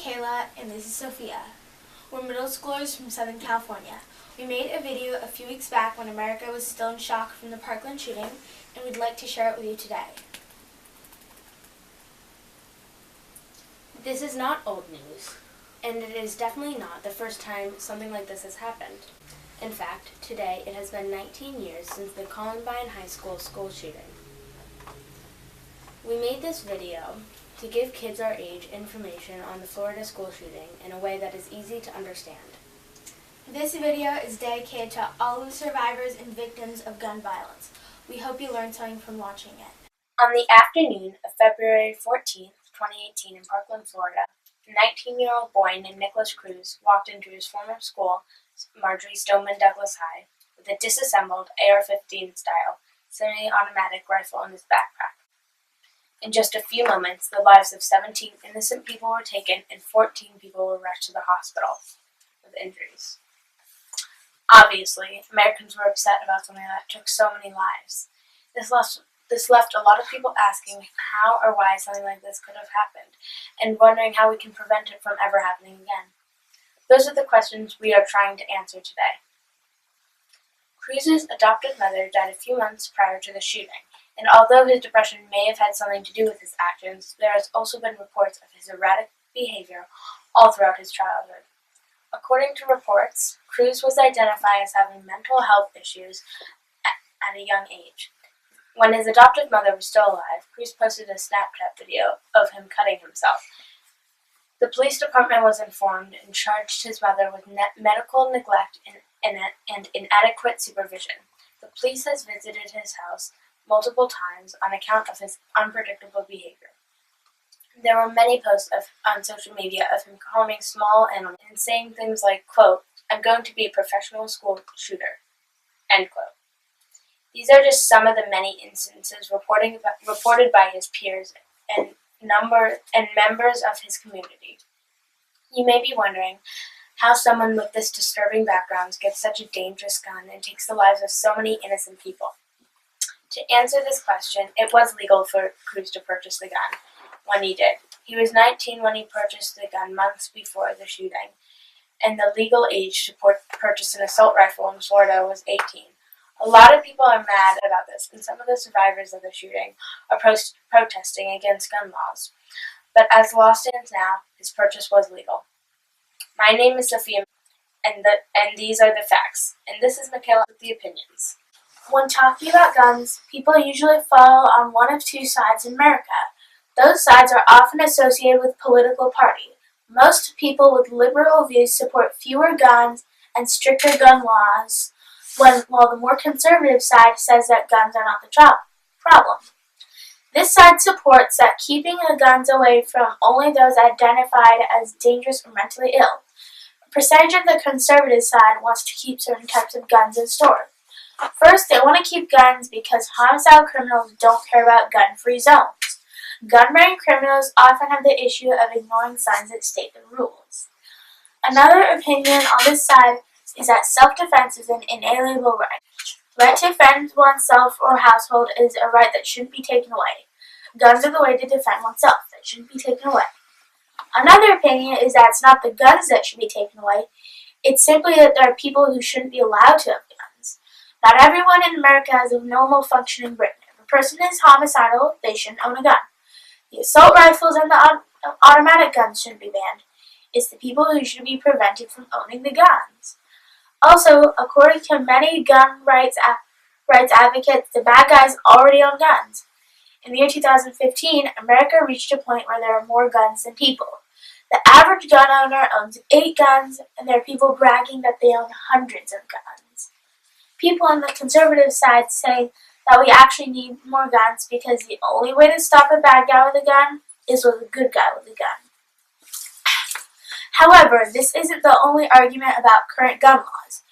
Michaela, and this is Sophia. We're middle schoolers from Southern California. We made a video a few weeks back when America was still in shock from the Parkland shooting, and we'd like to share it with you today. This is not old news, and it is definitely not the first time something like this has happened. In fact, today it has been 19 years since the Columbine High School shooting. We made this video to give kids our age information on the Florida school shooting in a way that is easy to understand. This video is dedicated to all the survivors and victims of gun violence. We hope you learned something from watching it. On the afternoon of February 14th, 2018 in Parkland, Florida, a 19-year-old boy named Nicholas Cruz walked into his former school, Marjorie Stoneman Douglas High, with a disassembled AR-15 style semi-automatic rifle in his backpack. In just a few moments, the lives of 17 innocent people were taken and 14 people were rushed to the hospital with injuries. Obviously, Americans were upset about something that took so many lives. This left a lot of people asking how or why something like this could have happened, and wondering how we can prevent it from ever happening again. Those are the questions we are trying to answer today. Cruz's adopted mother died a few months prior to the shooting, and although his depression may have had something to do with his actions, there has also been reports of his erratic behavior all throughout his childhood. According to reports, Cruz was identified as having mental health issues at a young age. When his adoptive mother was still alive, Cruz posted a Snapchat video of him cutting himself. The police department was informed and charged his mother with medical neglect and inadequate supervision. The police has visited his house multiple times on account of his unpredictable behavior. There were many posts on social media of him harming small animals and saying things like, quote, "I'm going to be a professional school shooter," end quote. These are just some of the many instances reported by his peers and members of his community. You may be wondering how someone with this disturbing background gets such a dangerous gun and takes the lives of so many innocent people. To answer this question, it was legal for Cruz to purchase the gun when he did. He was 19 when he purchased the gun months before the shooting, and the legal age to purchase an assault rifle in Florida was 18. A lot of people are mad about this, and some of the survivors of the shooting are protesting against gun laws. But as law stands now, his purchase was legal. My name is Sophia, and these are the facts. And this is Michaela with the opinions. When talking about guns, people usually fall on one of two sides in America. Those sides are often associated with political party. Most people with liberal views support fewer guns and stricter gun laws, while the more conservative side says that guns are not the problem. This side supports that keeping the guns away from only those identified as dangerous or mentally ill. A percentage of the conservative side wants to keep certain types of guns in store. First, they want to keep guns because homicidal criminals don't care about gun-free zones. Gun-bearing criminals often have the issue of ignoring signs that state the rules. Another opinion on this side is that self-defense is an inalienable right. Right to defend oneself or household is a right that shouldn't be taken away. Guns are the way to defend oneself. They shouldn't be taken away. Another opinion is that it's not the guns that should be taken away. It's simply that there are people who shouldn't be allowed to have guns. Not everyone in America has a normal functioning brain. If a person is homicidal, they shouldn't own a gun. The assault rifles and the automatic guns shouldn't be banned. It's the people who should be prevented from owning the guns. Also, according to many gun rights advocates, the bad guys already own guns. In the year 2015, America reached a point where there are more guns than people. The average gun owner owns 8 guns, and there are people bragging that they own hundreds of guns. People on the conservative side say that we actually need more guns because the only way to stop a bad guy with a gun is with a good guy with a gun. However, this isn't the only argument about current gun laws.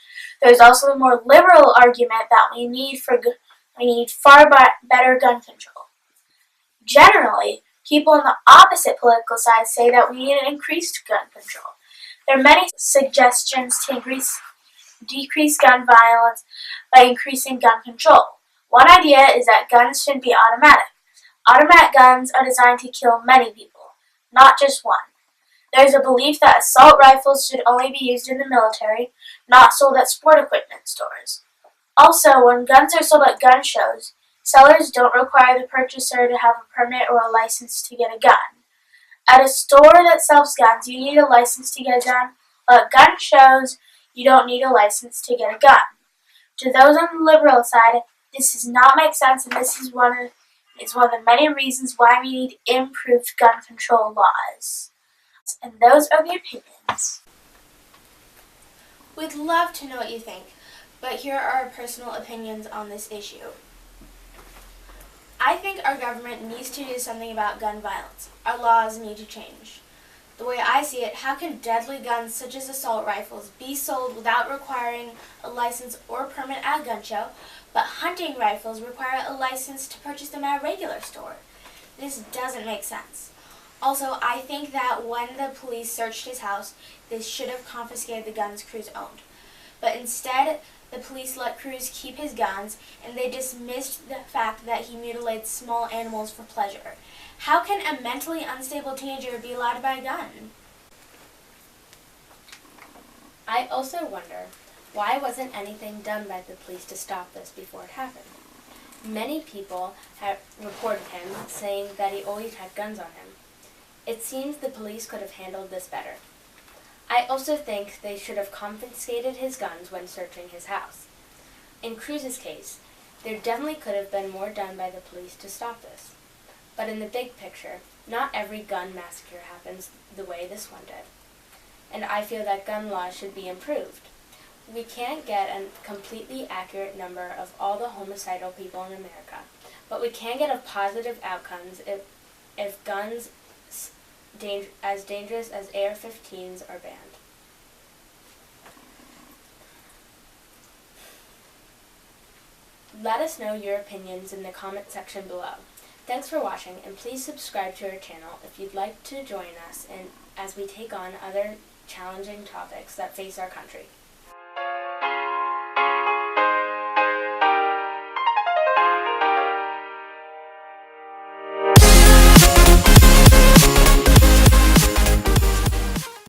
There's also a more liberal argument that we need far better gun control. Generally, people on the opposite political side say that we need an increased gun control. There are many suggestions to decrease gun violence by increasing gun control. One idea is that guns should be automatic. Automatic guns are designed to kill many people, not just one. There is a belief that assault rifles should only be used in the military, not sold at sport equipment stores. Also, when guns are sold at gun shows, sellers don't require the purchaser to have a permit or a license to get a gun. At a store that sells guns, you need a license to get a gun, but at gun shows, you don't need a license to get a gun. To those on the liberal side, this does not make sense, and this is one of the many reasons why we need improved gun control laws. And those are the opinions. We'd love to know what you think, but here are our personal opinions on this issue. I think our government needs to do something about gun violence. Our laws need to change. The way I see it, how can deadly guns such as assault rifles be sold without requiring a license or permit at a gun show, but hunting rifles require a license to purchase them at a regular store? This doesn't make sense. Also, I think that when the police searched his house, they should have confiscated the guns Cruz owned. But instead, the police let Cruz keep his guns, and they dismissed the fact that he mutilated small animals for pleasure. How can a mentally unstable teenager be allowed to buy a gun? I also wonder, why wasn't anything done by the police to stop this before it happened? Many people have reported him, saying that he always had guns on him. It seems the police could have handled this better. I also think they should have confiscated his guns when searching his house. In Cruz's case, there definitely could have been more done by the police to stop this. But in the big picture, not every gun massacre happens the way this one did. And I feel that gun laws should be improved. We can't get a completely accurate number of all the homicidal people in America, but we can get a positive outcomes if guns as dangerous as AR-15s are banned. Let us know your opinions in the comment section below. Thanks for watching, and please subscribe to our channel if you'd like to join us as we take on other challenging topics that face our country.